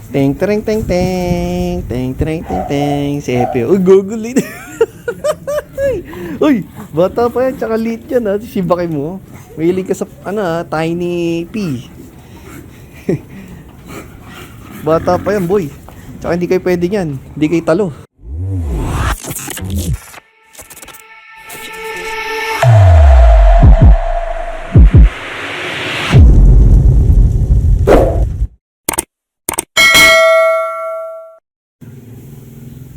Teng, tereng, teng, teng. Teng, tereng, teng, teng. Si Epe. Uy, gugulin. Uy, bata pa yan. Tsaka lit yan, ha. Sibakay mo. Mahilig ka sa, tiny pea. Bata pa yan, boy. Tsaka hindi kayo pwede yan. Hindi kayo talo.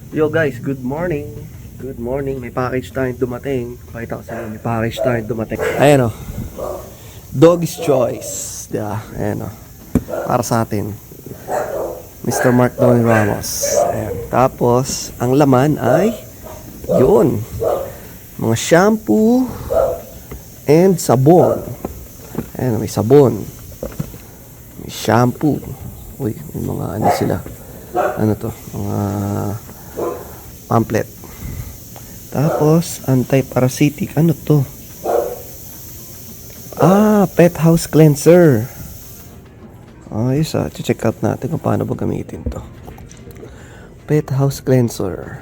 Yo guys, good morning. Good morning. May package tayong dumating. Pakita ko sa inyo, may package tayong dumating. Ayan o. Dog's Choice. Diba? Ayan o. Para sa atin. Mr. Mark Donny Ramos. Ayan. Tapos, ang laman ay yun. Mga shampoo and sabon. Ayan, may sabon. May shampoo. Uy, may mga ano sila. Ano to? Mga pamphlet. Tapos, anti-parasitic. Ano to? Pet house cleanser. Ayos check out natin kung paano ba gamitin to. Pet house cleanser.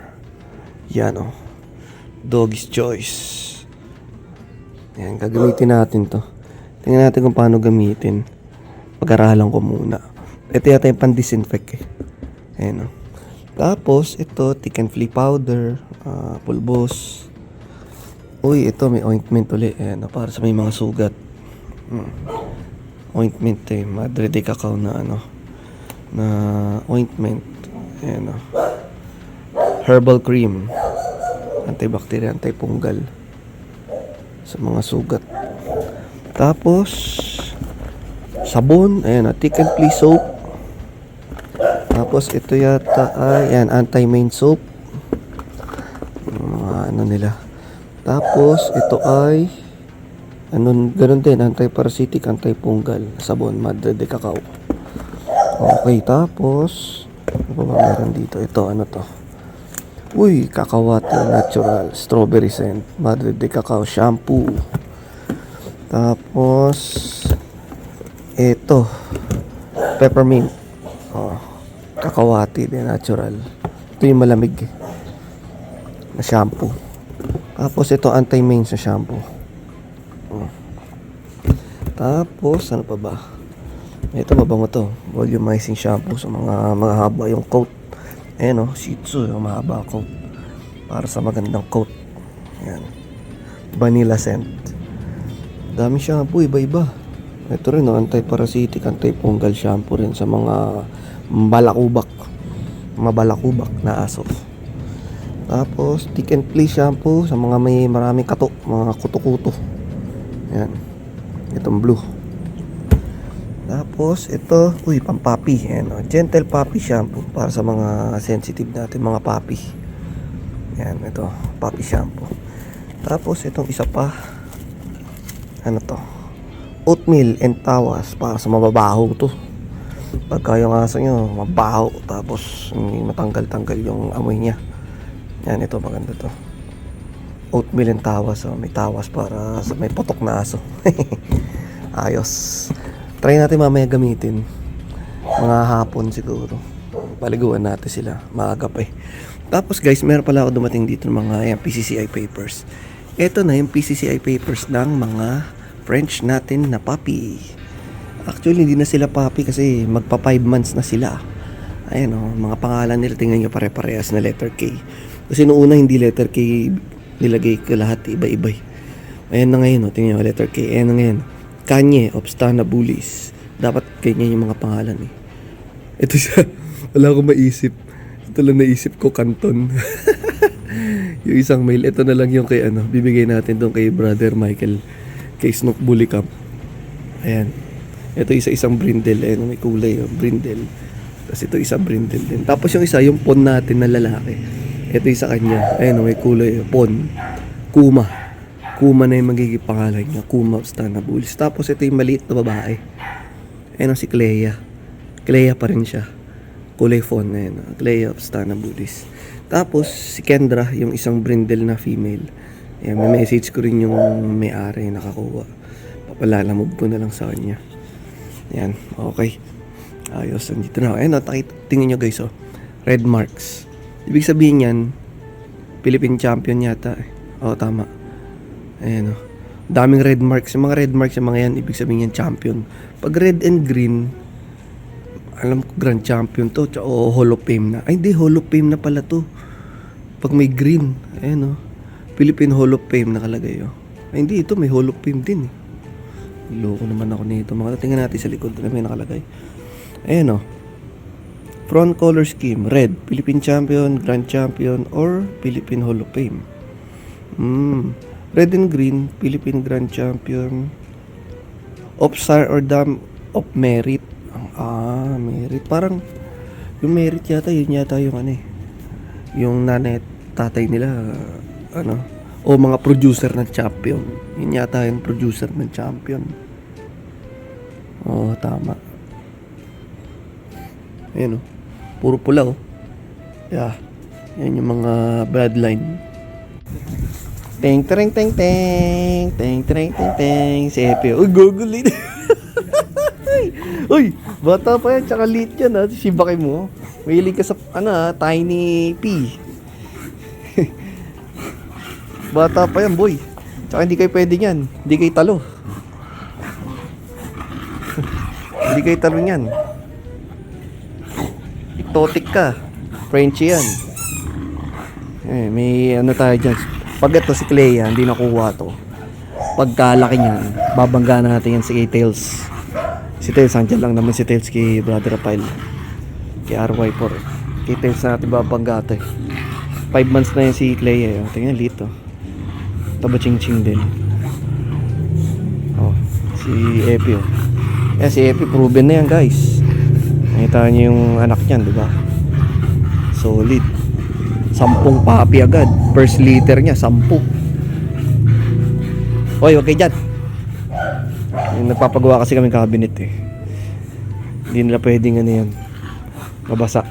Yan Dog's Choice. Yan, gagamitin natin to. Tingnan natin kung paano gamitin. Pag-aralan ko muna. Ito yata yung pan-disinfect Ayan Tapos, ito, tick and flea powder, pulbos. Uy, ito, may ointment ulit. Ayan, para sa may mga sugat. Ointment Madre de Cacao na na ointment. Ayan Herbal cream. Antibacterial, antipunggal. Sa mga sugat. Tapos, sabon. Ayan tick and flea soap. Tapos ito yata ay anti-mane soap. Nila. Tapos ito ay ganun din, anti-parasitic, anti-punggal, sabon, Madre de Cacao. Okay, tapos ano ba meron dito? Ito, ano to? Uy, Cacahuate Natural Strawberry Scent, Madre de Cacao Shampoo. Tapos ito, Peppermint. Cacahuate din natural. Ito yung malamig na shampoo. Tapos ito anti-mane sa shampoo. Tapos ano pa ba? Ito mabango to. Volumizing shampoo sa mga mahaba yung coat. Ayan Shih Tzu, yung mahaba coat. Para sa magandang coat. Ayan. Vanilla scent. Dami shampoo, iba-iba. Ito rin anti-parasitic, anti-fungal shampoo rin sa mga mabalakubak na aso. Tapos tick and flea shampoo sa mga may maraming kato, mga kuto-kuto. Yan, itong blue. Tapos ito, pampapi. Gentle puppy shampoo para sa mga sensitive natin, mga puppy. Yan, ito puppy shampoo. Tapos itong isa pa, ano to, oatmeal and tawas para sa mababaho to. Pagka yung aso nyo mabaho, tapos hindi matanggal-tanggal yung amoy niya. Yan, ito maganda to. Oatmeal and tawas. May tawas para sa may potok na aso. Ayos. Try natin mamaya gamitin. Mga hapon siguro. Paliguan natin sila. Maaga pa Tapos guys, meron pala ako dumating dito ng mga PCCI papers. Ito na yung PCCI papers ng mga French natin na puppy. Actually, hindi na sila puppy kasi magpa 5 months na sila. Ayan mga pangalan nila, tingnan nyo pare-parehas na letter K. Kasi noong una hindi letter K nilagay ko lahat, iba-iba. Ayan na ngayon tingnan nyo letter K. Ayan na ngayon, Kanye, Obstana, Bullies. Dapat ganyan yung mga pangalan Ito siya, wala akong maisip. Ito lang naisip ko, Canton. Yung isang mail, ito na lang yung kay bibigay natin doon kay Brother Michael, kay Snook Bully Camp. Ayan. Ito isang brindle. Ayan, may kulay brindle. Tapos ito isang brindle din. Tapos yung isa, yung pon natin na lalaki. Ito isa kanya. Ayan, may kulay pon. Kuma. Kuma na yung magiging pangalan niya. Kuma Obstana Bullies. Tapos ito yung maliit na babae. Ayan si Clea. Clea pa rin siya. Kulay fawn. Ayan, Clea Obstana Bullies. Tapos si Kendra, yung isang brindle na female. Ayan, may message ko rin yung may-ari nakakuha. Papalalamog ko na lang sa kanya. Yan, okay. Ayos, nandito na. Ayun, tingnan nyo guys, oh. Red marks. Ibig sabihin yan, Philippine champion yata. Oo, tama. Ayan, oh. Daming red marks. Yung mga red marks, yung mga yan, ibig sabihin yan champion. Pag red and green, alam ko grand champion to. O Hall of Fame na. Ay, hindi, Hall of Fame na pala to. Pag may green, ayan, oh. Philippine Hall of Fame nakalagay, oh. Ay, hindi, ito may Hall of Fame din, eh. Loko naman ako nito. Mga tingnan natin sa likod na may nakalagay. Ayan, oh. Front color scheme, red, Philippine champion, grand champion, or Philippine Hall of Fame. Red and green, Philippine grand champion, of Star or Dam of Merit. Merit. Parang yung Merit yata, yun yata yung ano, eh. Yung nanay tatay nila, o mga producer ng champion. Yun yata yung producer ng champion. Oo, tama. Ayan, oh. Puro pula, oh. Yeah. Yan yung mga bloodline. Teng, teng, teng, teng. Teng, teng, teng, teng. Si Epe. Uy, gugulin. Uy, bata pa yan. Tsaka lit yan, ha. Sibakay mo. Mahilig ka sa, Tiny P. Bata pa yan, boy. Tsaka hindi kayo pwede yan. Hindi kayo talo. Hindi kayo talo yan. Totik ka. Frenchie yan. May tayo dyan. Pag ito si Clea, hindi nakuha to. Pagkalaki niyan, babangga natin yan si Tails. Si Tails, andyan lang naman si Tails kay Brother Raphael. Kay RY4. Kay Tails natin babangga ito, 5 months na yan si Clea. Tingnan lito. Taba ching-ching din. Oh, si Epi, oh. Si Epi, proven na yan, guys. Nakita niyo yung anak niyan, di ba? Solid. 10 papi agad. First litter niya, 10. Hoy, okay dyan. Nagpapagawa kasi kami cabinet, eh. Hindi nila pwedeng yan. Mabasa.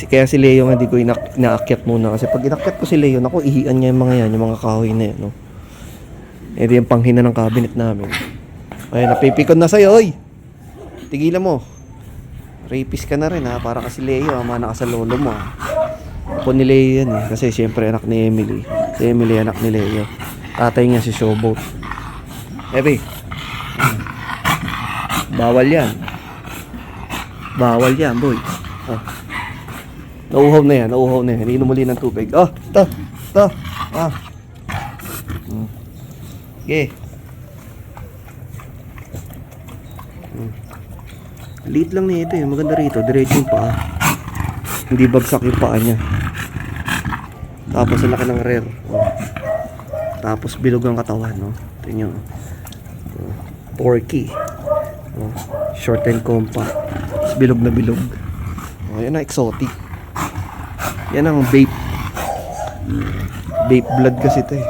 Kaya si Leo nga, hindi ko inaakyat muna. Kasi pag inakyat ko si Leo, naku, ihian niya yung mga yan, yung mga kahoy na yan, no? Ito yung panghina ng cabinet namin. Ay, napipikon na sa'yo, oy! Tigilan mo. Rapist ka na rin, ha? Para kasi Leo, mana ka sa lolo mo, ha? Ako ni Leo yan, eh. Kasi siyempre anak ni Emily. Si Emily anak ni Leo. Tatay niya si Showboat. Epi. Bawal yan. Bawal yan, boy. Oh. Nauuhaw na yan. Inom muli ng tubig. Oh, ito. Okay. Liit lang na ito, eh. Maganda rito. Diretso yung paa. Hindi bagsak yung paa niya. Tapos ang laki ng rear. Oh. Tapos bilog ang katawan, no? Tingnan nyo. Oh. Porky. Oh. Short and compact. Tapos bilog na bilog. Oh, yan ang exotic. Yan ang vape. Vape blood kasi ito, eh.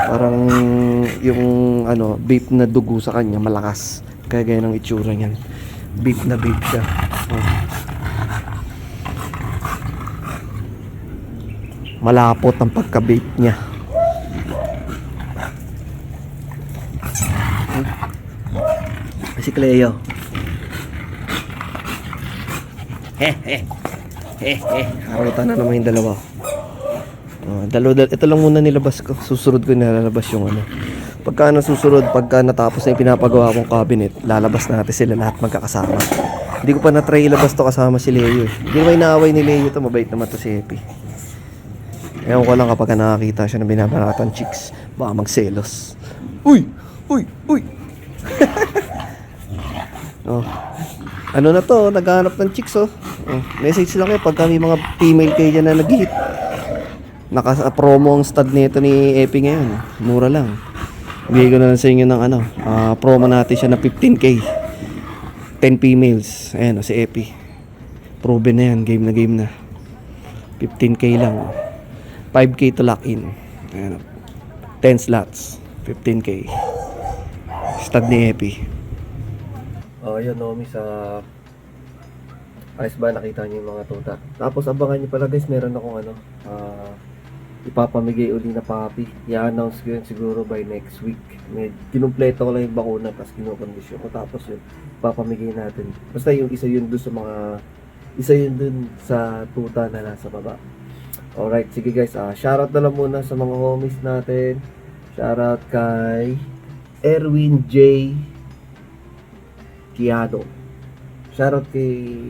Parang yung vape na dugo sa kanya malakas. Kaya gaya ng itsura niyan. Vape na vape siya. Oh. Malapot ang pagka-vape niya. Si Cleo. Harutan na naman yung dalawa. Ito lang muna nilabas ko. Susunod ko nilalabas yung Pagka susunod, pagka natapos na yung pinapagawa kong cabinet, lalabas natin sila lahat magkakasama. Hindi ko pa na-try ilabas to kasama si Leo, eh. Hindi naman inaaway ni Leo to. Mabait naman to si Epi. Ewan ko lang kapag nakakita siya ng binabanatan chicks, baka magselos. Uy! Oh. Ano na to, naghahanap ng chicks, oh. Message lang kayo pagka may mga female kayo dyan na nag-hit. Naka-promo ang stud nito ni Epi ngayon. Mura lang. Bigay ko na lang sa inyo ng promo natin siya na 15k. 10 females. Ayan, si Epi. Proven na yan, game na. 15k lang. 5k to lock in. Ayan, 10 slots. 15k. Stud ni Epi. Yun, Nomi, sa ayos ba nakita niyo yung mga tuta. Tapos abangan niyo pala, guys, meron akong ipapamigay uli na puppy. I-announce ko yun siguro by next week. Kinumpleto ko lang yung bakuna tapos kinukondisyon ko, tapos yun ipapamigay natin. Basta yung isa yun dun sa isa yun dun sa tuta na nasa baba. Alright, sige guys, shoutout na lang muna sa mga homies natin. Shoutout kay Erwin J. Kiado. Shoutout kay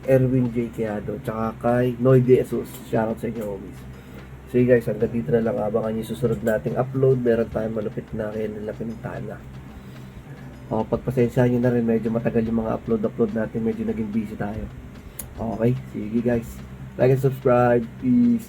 Erwin J. Kiado. Tsaka kay Noy De Jesus. Shoutout sa inyo homies. Sige guys, hanggang dito na lang. Abangan yung susunod nating upload. Meron tayong malupit na Pinintana. Pagpasensya nyo na rin, medyo matagal yung mga upload natin. Medyo naging busy tayo. Okay, sige guys. Like and subscribe. Peace.